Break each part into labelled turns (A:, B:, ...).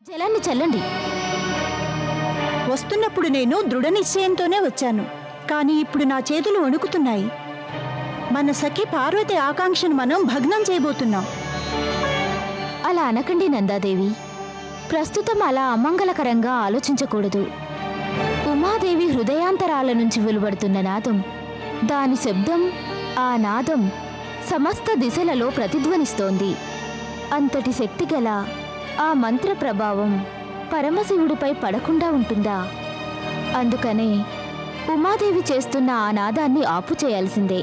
A: జలాన్ని చల్లండి.
B: వస్తున్నప్పుడు నేను దృఢ నిశ్చయంతోనే వచ్చాను, కానీ ఇప్పుడు నా చేతులు వణుకుతున్నాయి. మన సఖి పార్వతి ఆకాంక్షను మనం భగ్నం చేయబోతున్నాం.
A: అలా అనకండి నందాదేవి. ప్రస్తుతం అలా అమంగళకరంగా ఆలోచించకూడదు. ఉమాదేవి హృదయాంతరాల నుంచి వెలువడుతున్న నాదం, దాని శబ్దం, ఆ నాదం సమస్త దిశలలో ప్రతిధ్వనిస్తోంది. అంతటి శక్తిగల ఆ మంత్ర ప్రభావం పరమశివుడిపై పడకుండా ఉంటుందా? అందుకనే ఉమాదేవి చేస్తున్న ఆ నాదాన్ని ఆపు చేయాల్సిందే.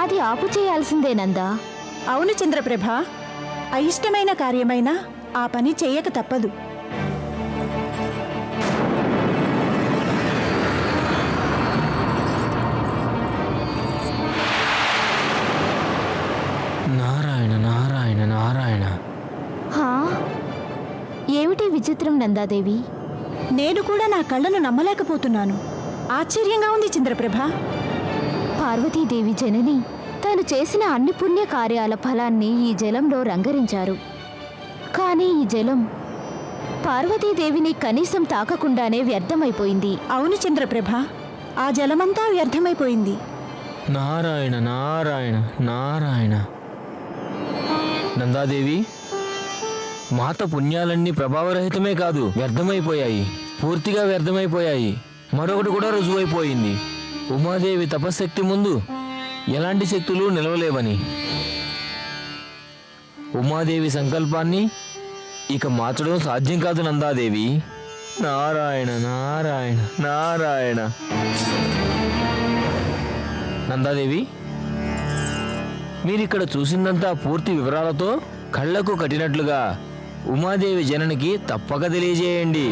A: అది ఆపు చేయాల్సిందే నందా.
B: అవును చంద్రప్రభ, అయిష్టమైన కార్యమైనా ఆ పని చేయక తప్పదు.
C: నారాయణ నారాయణ నారాయణ.
A: హా? ఏమిటి విచిత్రం నందాదేవి?
B: నేను కూడా నా కళ్ళను నమ్మలేకపోతున్నాను. ఆశ్చర్యంగా ఉంది చంద్రప్రభ.
A: పార్వతీదేవి జనని తాను చేసిన అన్ని పుణ్య కార్యాల ఫలాన్ని ఈ జలంలో రంగరించారు. కానీ ఈ జలం పార్వతీదేవిని కనీసం తాకకుండానే వ్యర్థమైపోయింది.
B: అవును చంద్రప్రభ, ఆ జలమంతా వ్యర్థమైపోయింది.
C: నారాయణ నారాయణ నారాయణ. నందాదేవి, మాత పుణ్యాలన్నీ ప్రభావరహితమే కాదు, వ్యర్థమైపోయాయి, పూర్తిగా వ్యర్థమైపోయాయి. మరొకటి కూడా రుజువైపోయింది. ఉమాదేవి తపశ్శక్తి ముందు ఎలాంటి శక్తులు నిలవలేవని. ఉమాదేవి సంకల్పాన్ని ఇక మార్చడం సాధ్యం కాదు నందాదేవి. నారాయణ నారాయణ నారాయణ. నందాదేవి, మీరిక్కడ చూసిందంతా పూర్తి వివరాలతో కళ్ళకు కట్టినట్లుగా ఉమాదేవి జననికి తప్పక తెలియజేయండి.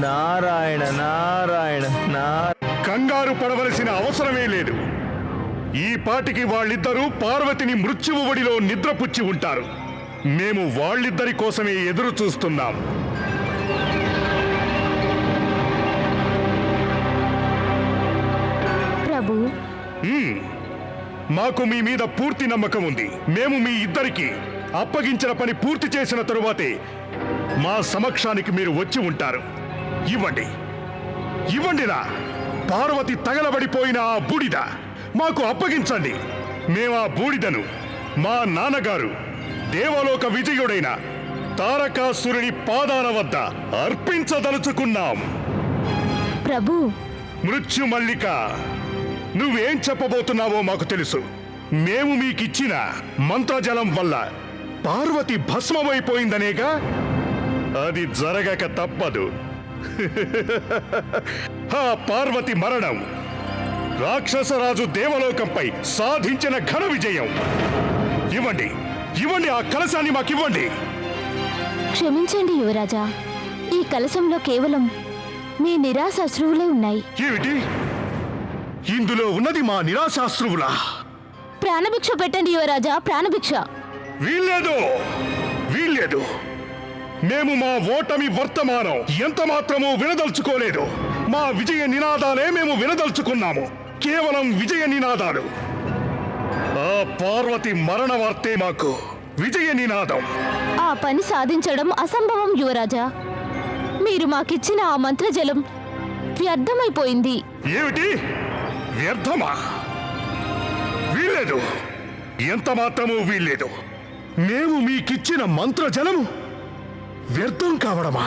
C: నారాయణ నారాయణ నారాయణ.
D: కంగారు పడవలసిన అవసరమే లేదు. ఈ పాటికి వాళ్ళిద్దరూ పార్వతిని మృత్యువు ఒడిలో నిద్రపుచ్చి ఉంటారు. మేము వాళ్ళిద్దరి కోసమే ఎదురు చూస్తున్నాం.
A: ప్రభు,
D: మాకు మీ మీద పూర్తి నమ్మకం ఉంది. మేము మీ ఇద్దరికి అప్పగించిన పని పూర్తి చేసిన తరువాతే మా సమక్షానికి మీరు వచ్చి ఉంటారు. ఇవ్వండి, ఇవ్వండిరా పార్వతి తగలబడిపోయిన ఆ బూడిద మాకు అప్పగించండి. మేము ఆ బూడిదను మా నాన్నగారు దేవలోక విజయుడైన తారకాసురుని పాదాల వద్ద అర్పించదలుచుకున్నాం.
A: ప్రభు,
D: మృత్యు మల్లిక, నువ్వేం చెప్పబోతున్నావో మాకు తెలుసు. మేము మీకిచ్చిన మంత్రజలం వల్ల పార్వతి భస్మమైపోయిందనేగా? అది జరగక తప్పదు. ఆ పార్వతి మరణం రాక్షసరాజు దేవలోకంపై సాధించిన ఘన విజయం. ఇవ్వండి, ఇవ్వండి, ఆ కలశాన్ని మాకివ్వండి.
A: క్షమించండి యువరాజా. ఈ కలశంలో కేవలం మీ నిరాశ అశ్రువులే ఉన్నాయి.
D: ఏమిటి? ఇందులో ఉన్నది మా నిరాశాస్త్రువులా?
A: ప్రాణభిక్ష పెట్టండి యువరాజా, ప్రాణభిక్ష.
D: వీల్లేదు, వీల్లేదు. మేము మా ఓటమి వర్తమానం ఎంత మాత్రమూ వినదలుచుకోలేదు. మా విజయ నినాదాలే మేము వినదలుచుకున్నాము. కేవలం విజయ నినాదాలు. ఆ పార్వతి మరణ వార్తే మాకు విజయ నినాదం.
A: ఆ పని సాధించడం అసంభవం యువరాజా. మీరు మాకిచ్చిన ఆ మంత్రజలం వ్యర్థమైపోయింది.
D: ఏమిటి? వ్యర్థమా? వీల్లేదు, ఎంత మాత్రమూ వీల్లేదు. మేము మీకిచ్చిన మంత్రజలము వ్యర్థం కావడమా?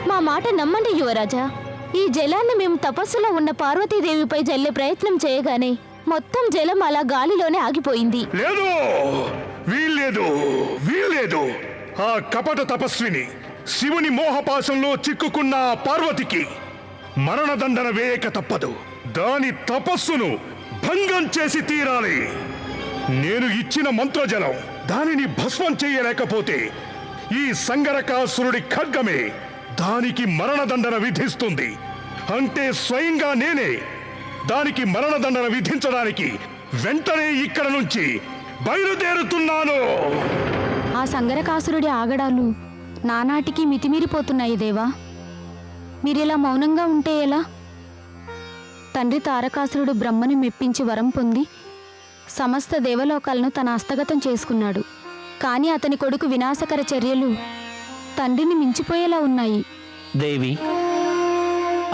A: మా మాట నమ్మండి యువరాజా. ఈ జలాన్ని మేము తపస్సులో ఉన్న పార్వతీదేవిపై జల్లే ప్రయత్నం చేయగానే మొత్తం జలం అలా గాలిలోనే ఆగిపోయింది.
D: లేదు, వీల్లేదు, వీల్లేదు. ఆ కపట తపస్విని శివుని మోహపాశంలో చిక్కుకున్న ఆ పార్వతికి మరణదండన వేయక తప్పదు. దాని తపస్సును భంగం చేసి తీరాలి. నేను ఇచ్చిన మంత్రజలం దానిని భస్మం చేయలేకపోతే ఈ సంగరకాసురుడి ఖడ్గమే దానికి మరణదండన విధిస్తుంది. అంటే స్వయంగా నేనే దానికి మరణదండన విధించడానికి వెంటనే ఇక్కడ నుంచి బయలుదేరుతున్నాను.
A: ఆ సంగరకాసురుడి ఆగడాలు నానాటికి మితిమీరిపోతున్నాయి దేవా. మీరిలా మౌనంగా ఉంటే ఎలా? తండ్రి తారకాసురుడు బ్రహ్మని మెప్పించి వరం పొంది సమస్త దేవలోకాలను తన హస్తగతం చేసుకున్నాడు. కానీ అతని కొడుకు వినాశకర చర్యలు తండ్రిని మించిపోయేలా ఉన్నాయి.
E: దేవి,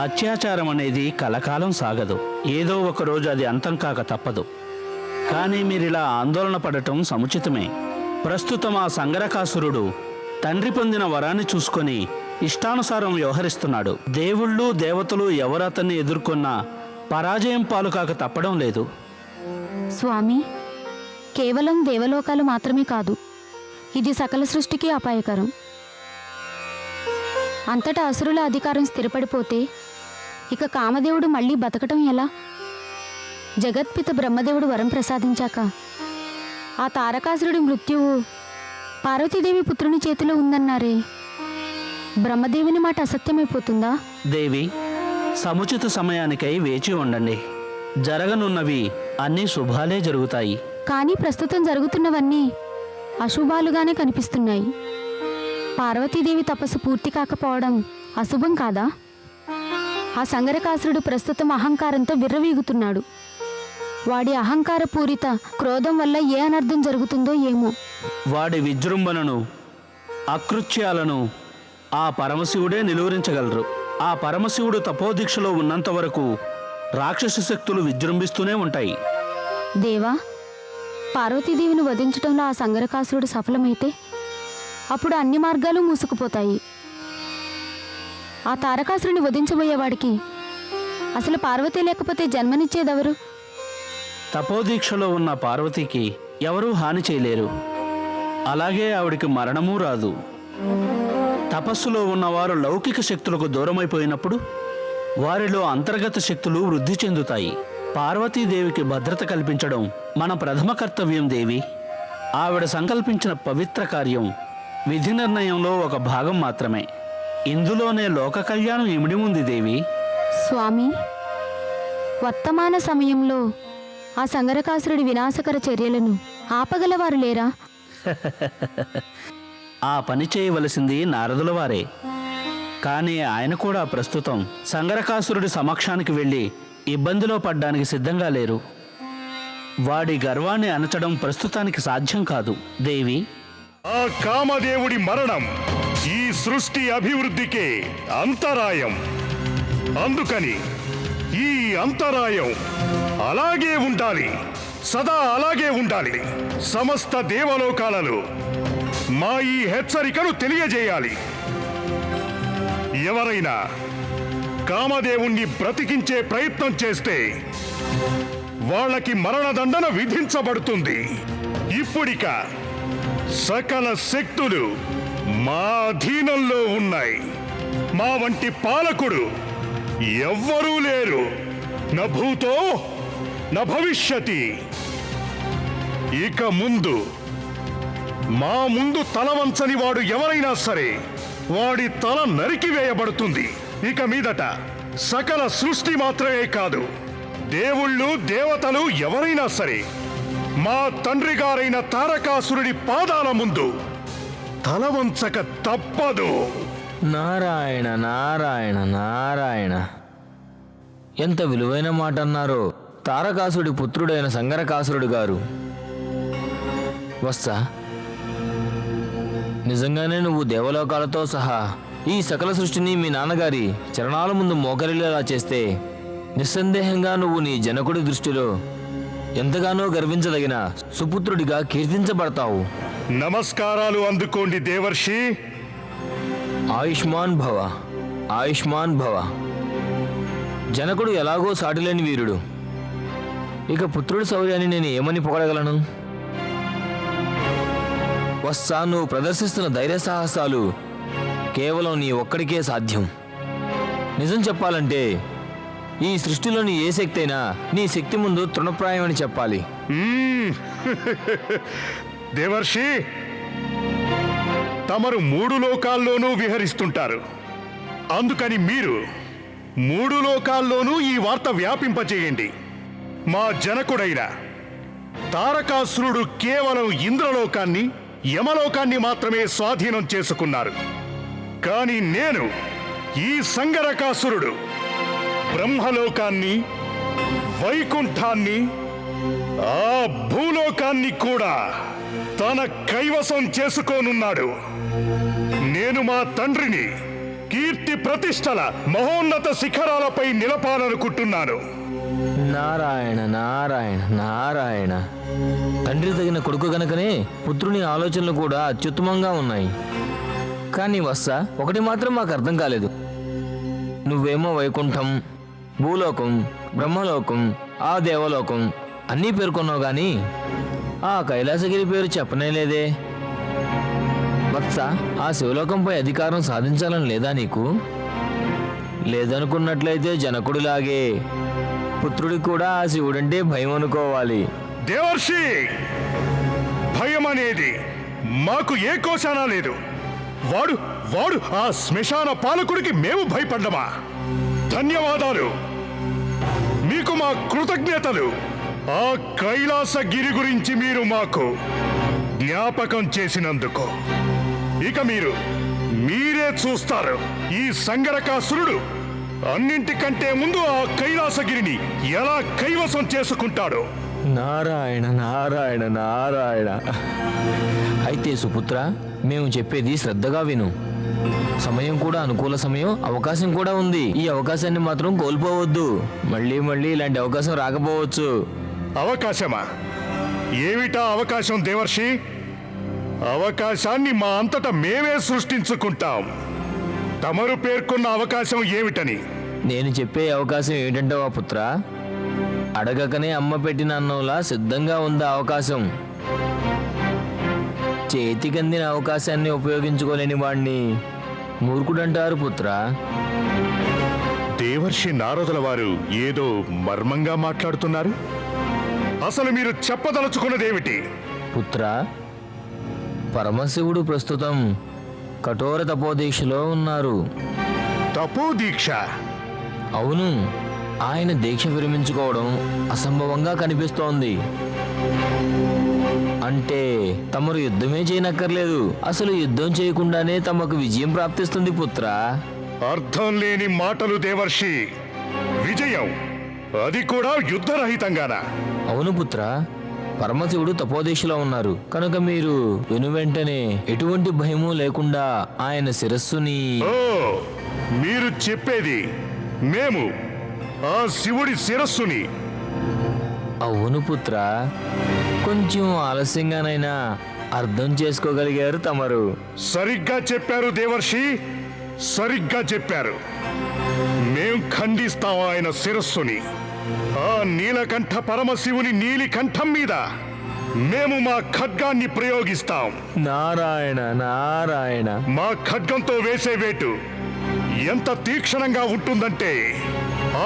E: అత్యాచారం అనేది కలకాలం సాగదు. ఏదో ఒక రోజు అది అంతం కాక తప్పదు. కానీ మీరిలా ఆందోళన పడటం సముచితమే. ప్రస్తుతం ఆ సంగరకాసురుడు తండ్రి పొందిన వరాన్ని చూసుకొని ఇష్టానుసారం వ్యవహరిస్తున్నాడు. దేవుళ్ళు దేవతలు ఎవరు అతన్ని ఎదుర్కొన్నా పరాజయం పాలు కాక తప్పడం లేదు.
A: స్వామి, కేవలం దేవలోకాలు మాత్రమే కాదు, ఇది సకల సృష్టికి అపాయకరం. అంతటా అసురుల అధికారం స్థిరపడిపోతే ఇక కామదేవుడు మళ్ళీ బతకటం ఎలా? జగత్పిత బ్రహ్మదేవుడు వరం ప్రసాదించాక ఆ తారకాసురుడి మృత్యువు పార్వతీదేవి పుత్రుని చేతిలో ఉందన్నారే, బ్రహ్మదేవుని మాట అసత్యమైపోతుందా?
E: దేవి, సముచిత సమయానికై వేచి ఉండండి. జరగనున్నవి అన్నీ శుభాలే జరుగుతాయి.
A: కానీ ప్రస్తుతం జరుగుతున్నవన్నీ అశుభాలుగానే కనిపిస్తున్నాయి. పార్వతీదేవి తపస్సు పూర్తి కాకపోవడం అశుభం కాదా? ఆ సంగరకాసురుడు ప్రస్తుతం అహంకారంతో విర్రవీగుతున్నాడు. వాడి అహంకార పూరిత క్రోధం వల్ల ఏ అనర్థం జరుగుతుందో ఏమో.
E: వాడి విజృంభణను అకృత్యాలను ఆ పరమశివుడే నిలువరించగలరు. ఆ పరమశివుడు తపోదీక్షలో ఉన్నంత వరకు రాక్షస శక్తులు విజృంభిస్తూనే ఉంటాయి.
A: దేవా, పార్వతీదేవిని వధించడంలో ఆ సంగరకాసురుడు సఫలమైతే అప్పుడు అన్ని మార్గాలు మూసుకుపోతాయి. ఆ తారకాసురుని వధించబోయేవాడికి అసలు పార్వతి లేకపోతే జన్మనిచ్చేదెవరు?
E: తపోదీక్షలో ఉన్న పార్వతికి ఎవరూ హాని చేయలేరు. అలాగే ఆవిడికి మరణమూ రాదు. తపస్సులో ఉన్నవారు లౌకిక శక్తులకు దూరమైపోయినప్పుడు వారిలో అంతర్గత శక్తులు వృద్ధి చెందుతాయి. పార్వతీదేవికి భద్రత కల్పించడం మన ప్రథమ కర్తవ్యం దేవి. ఆవిడ సంకల్పించిన పవిత్ర కార్యం విధి నిర్ణయంలో ఒక భాగం మాత్రమే. ఇందులోనే లోక కళ్యాణం ఇమిడి ఉంది దేవి.
A: స్వామి, వర్తమాన సమయంలో ఆ సంగరకాసురుడి వినాశకర చర్యలను ఆపగలవారు లేరా?
E: ఆ పని చేయవలసింది నారదుల వారే. కానీ ఆయన కూడా ప్రస్తుతం సంగరకాసురుడి సమక్షానికి వెళ్ళి ఇబ్బందిలో పడ్డానికి సిద్ధంగా లేరు. వాడి గర్వాన్ని అణచడం ప్రస్తుతానికి సాధ్యం కాదు దేవి.
D: ఆ కామదేవుడి మరణం ఈ సృష్టి అభివృద్ధికే అంతరాయం. అందుకని ఈ అంతరాయం అలాగే ఉండాలి, సదా అలాగే ఉండాలి. సమస్త దేవలోకాలలో మా ఈ హెచ్చరికను తెలియజేయాలి. ఎవరైనా కామదేవుణ్ణి బ్రతికించే ప్రయత్నం చేస్తే వాళ్ళకి మరణదండన విధించబడుతుంది. ఇప్పుడిక సకల శక్తులు మా అధీనంలో ఉన్నాయి. మా వంటి పాలకుడు ఎవ్వరూ లేరు. న భూతో న భవిష్యతి. ఇక ముందు మా ముందు తల వంచని వాడు ఎవరైనా సరే వాడి తల నరికివేయబడుతుంది. ఇక మీదట సకల సృష్టి మాత్రమే కాదు, దేవుళ్ళు దేవతలు ఎవరైనా సరే మా తండ్రి గారైన తారకాసురుడి పాదాల ముందు తల వంచక తప్పదు.
C: నారాయణ నారాయణ నారాయణ, ఎంత విలువైన మాట అన్నారో తారకాసుడి పుత్రుడైన సంగరకాసురుడు గారు. వత్స, నిజంగానే నువ్వు దేవలోకాలతో సహా ఈ సకల సృష్టిని మీ నాన్నగారి చరణాల ముందు మోకరిల్లేలా చేస్తే నిస్సందేహంగా నువ్వు నీ జనకుడి దృష్టిలో ఎంతగానో గర్వించదగిన సుపుత్రుడిగా కీర్తించబడతావు.
D: నమస్కారాలు అందుకోండి దేవర్షి.
C: ఆయుష్మాన్ భవ, ఆయుష్మాన్ భవ. జనకుడు ఎలాగో సాటిలేని వీరుడు. ఇక పుత్రుడి శౌర్యాన్ని నేను ఏమని పొగడగలను? వత్స, నువ్వు ప్రదర్శిస్తున్న ధైర్య సాహసాలు కేవలం నీ ఒక్కడికే సాధ్యం. నిజం చెప్పాలంటే ఈ సృష్టిలోని ఏ శక్తి అయినా నీ శక్తి ముందు తృణప్రాయం అని చెప్పాలి.
D: దేవర్షి, తమరు 3 లోకాల్లోనూ విహరిస్తుంటారు. అందుకని మీరు 3 లోకాల్లోనూ ఈ వార్త వ్యాపింపచేయండి. మా జనకుడైన తారకాసురుడు కేవలం ఇంద్రలోకాన్ని, యమలోకాన్ని మాత్రమే స్వాధీనం చేసుకున్నారు. కానీ నేను, ఈ సంగరకాసురుడు బ్రహ్మలోకాన్ని, వైకుంఠాన్ని, ఆ భూలోకాన్ని కూడా తన కైవసం చేసుకోనున్నాడు. నేను మా తండ్రిని కీర్తి ప్రతిష్టల మహోన్నత శిఖరాలపై నిలపాలనుకుంటున్నాను.
C: నారాయణ నారాయణ నారాయణ. తండ్రి తగిన కొడుకు గనకనే పుత్రుని ఆలోచనలు కూడా అత్యుత్తమంగా ఉన్నాయి. కానీ వత్స, ఒకటి మాత్రం మాకు అర్థం కాలేదు. నువ్వేమో వైకుంఠం, భూలోకం, బ్రహ్మలోకం, ఆ దేవలోకం అన్నీ పేర్కొన్నావు గాని ఆ కైలాసగిరి పేరు చెప్పనే లేదే. వత్స, ఆ శివలోకంపై అధికారం సాధించాలని లేదా నీకు? లేదనుకున్నట్లయితే జనకుడిలాగే పుత్రుడికి కూడా ఆ శివుడంటే భయం అనుకోవాలి.
D: దేవర్షి, భయం అనేది మాకు ఏ కోశానా లేదు. వాడు వాడు ఆ శ్మశాన పాలకుడికి మేము భయపడ్డమా? ధన్యవాదాలు, మీకు మా కృతజ్ఞతలు. ఆ కైలాసగిరి గురించి మీరు మాకు జ్ఞాపకం చేసినందుకు. ఇక మీరే చూస్తారు ఈ సంగరకాసురుడు అన్నింటికంటే ముందు ఆ కైలాసగిరిని ఎలా కైవసం చేసుకుంటాడో.
C: నారాయణ నారాయణ నారాయణ. అయితే సుపుత్ర, మేము చెప్పేది శ్రద్ధగా విను. సమయం కూడా అనుకూల సమయం, అవకాశం కూడా ఉంది. ఈ అవకాశాన్ని మాత్రం కోల్పోవద్దు. మళ్ళీ మళ్ళీ ఇలాంటి అవకాశం రాకపోవచ్చు.
D: అవకాశమా? ఏమిటా అవకాశం దేవర్షి? అవకాశాన్ని మా అంతటా మేమే సృష్టించుకుంటాం. తమరు పేర్కొన్న అవకాశం ఏమిటని?
C: నేను చెప్పే అవకాశం ఏంటంటావా పుత్ర? అడగకనే అమ్మ పెట్టిన అన్నంలా సిద్ధంగా ఉందా అవకాశం. చేతికందిన అవకాశాన్ని ఉపయోగించుకోలేని వాణ్ణి మూర్ఖుడంటారు పుత్ర.
D: దేవర్షి నారదుల వారు ఏదో మర్మంగా మాట్లాడుతున్నారు. అసలు మీరు చెప్పదలుచుకున్నదేమిటి?
C: పుత్ర, పరమశివుడు ప్రస్తుతం కఠోర తపోదీక్షలో ఉన్నారు.
D: తపోదీక్ష?
C: అవును, ఆయన దీక్ష విరమించుకోవడం అసంభవంగా కనిపిస్తోంది. అంటే తమరు యుద్ధమే చేయనక్కర్లేదు, అసలు యుద్ధం చేయకుండానే తమకు విజయం ప్రాప్తిస్తుంది పుత్ర.
D: అర్థం లేని మాటలు దేవర్షి. విజయం, అది కూడా యుద్ధరహితంగానా?
C: అవును పుత్ర, పరమశివుడు తపోదీక్షలో ఉన్నారు కనుక మీరు వెనువెంటనే ఎటువంటి భయము లేకుండా ఆయన శిరస్సుని...
D: ఓ, మీరు చెప్పేది మేము ఆ శివుడి శిరస్సుని?
C: అవును పుత్ర, కొంచెం ఆలస్యంగానైనా అర్థం చేసుకోగలిగారు తమరు.
D: సరిగ్గా చెప్పారు దేవర్షి, సరిగ్గా చెప్పారు. మేం ఖండిస్తాం ఆయన శిరస్సుని. ఆ నీలకంఠ పరమశివుని నీలికంఠం మీద మేము మా ఖడ్గాన్ని ప్రయోగిస్తాం.
C: నారాయణ నారాయణ.
D: మా ఖడ్గంతో వేసే వేటు ఎంత తీక్షణంగా ఉంటుందంటే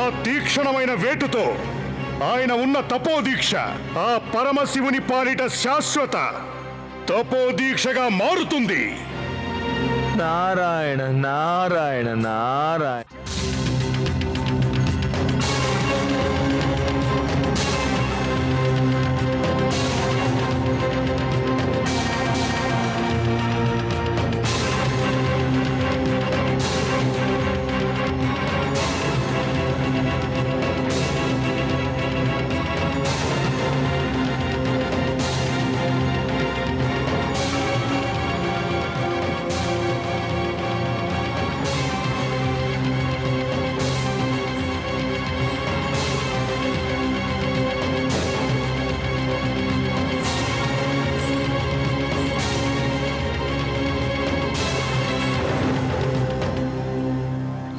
D: ఆ తీక్షణమైన వేటుతో ఆయన ఉన్న తపోదీక్ష ఆ పరమశివుని పాలిట శాశ్వత తపోదీక్షగా మారుతుంది.
C: నారాయణ నారాయణ నారాయణ.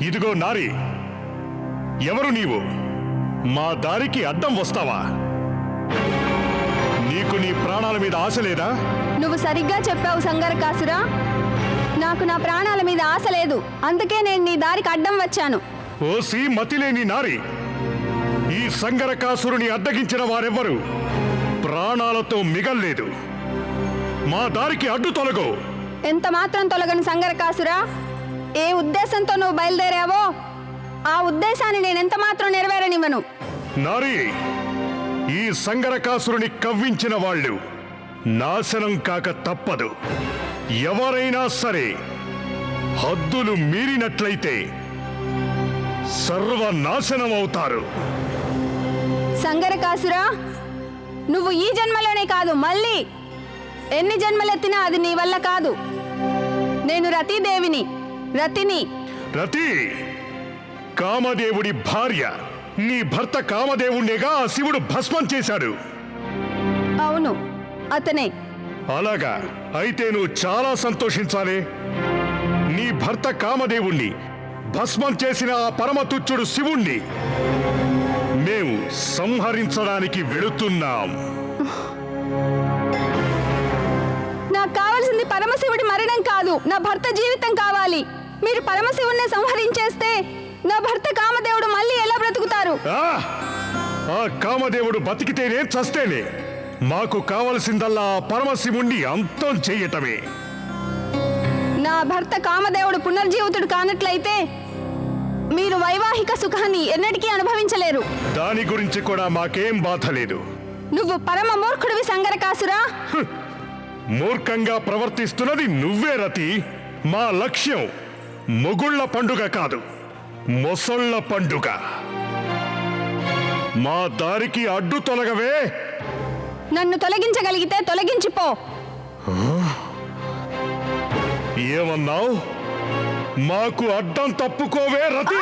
D: ఇదిగో నారి, ఎవరు నీవు? మా దారికి అడ్డం వస్తావా? నీకు నీ ప్రాణాల మీద ఆశ లేదా?
F: నువ్వు సరిగ్గా చెప్పావు సంగరకాసురా. నాకు నా ప్రాణాల మీద ఆశ లేదు, అందుకే నేను నీ దారికి అడ్డం వచ్చాను.
D: ఓసి మతిలేని నారి, ఈ సంగరకాసురుని అడ్డగించిన వారెవ్వరు ప్రాణాలతో మిగల్లేదు. మా దారికి అడ్డు తొలగో.
F: ఎంత మాత్రం తొలగని సంగరకాసురా. ఏ ఉద్దేశంతో నువ్వు బయలుదేరావో ఆ ఉద్దేశాన్ని నేనెంత మాత్రం నెరవేరనివ్వను.
D: నారి, ఈ సంగరకాసురుని కవ్వించిన వాళ్ళు నాశనం కాక తప్పదు. ఎవరైనా సరే హద్దులు మీరినట్లయితే సర్వనాశనం అవుతారు.
F: సంగరకాసురా, నువ్వు ఈ జన్మలోనే కాదు, మళ్ళీ ఎన్ని జన్మలెత్తినా అది నీ వల్ల కాదు. నేను రతీదేవిని, రతిని.
D: రతి, కామదేవుడి భార్య. నీ భర్త కామదేవుణ్ణిగా ఆ శివుడు భస్మం చేశాడు.
F: అవును, అతనే.
D: అలాగా అయితే నువ్వు చాలా సంతోషించాలి. నీ భర్త కామదేవుణ్ణి భస్మం చేసిన ఆ పరమతుచ్చుడు శివుణ్ణి మేము సంహరించడానికి వెళుతున్నాం.
F: నాకు కావాల్సింది పరమశివుడి మరణం కాదు, నా భర్త జీవితం కావాలి. మీరు పరమశివుణ్ణి సంహరించేస్తే నా భర్త కామదేవుడు మళ్ళీ ఎలా బ్రతుకుతారు?
D: ఆ కామదేవుడు బతికితేనే చస్తేనే. మాకు కావలసిందల్లా ఆ పరమశివుణ్ణి అంతం చెయ్యటమే.
F: నా భర్త కామదేవుడు పునర్జీవితుడు కానట్లయితే మీరు వైవాహిక సుఖాన్ని ఎన్నటికీ అనుభవించలేరు.
D: దాని గురించి కూడా మాకేం బాధ లేదు.
F: నువ్వు పరమ మూర్ఖుడివి సంగరకాసురా.
D: మూర్ఖంగా ప్రవర్తిస్తున్నది నువ్వే రతి. మా లక్ష్యం మొగుళ్ళ పండుగ కాదు, మొసళ్ళ పండుగ. మా దారికి అడ్డు తొలగవే.
F: నన్ను తొలగించగలిగితే తొలగించిపో.
D: ఏమన్నావు? మాకు అడ్డం తప్పుకోవే రతి.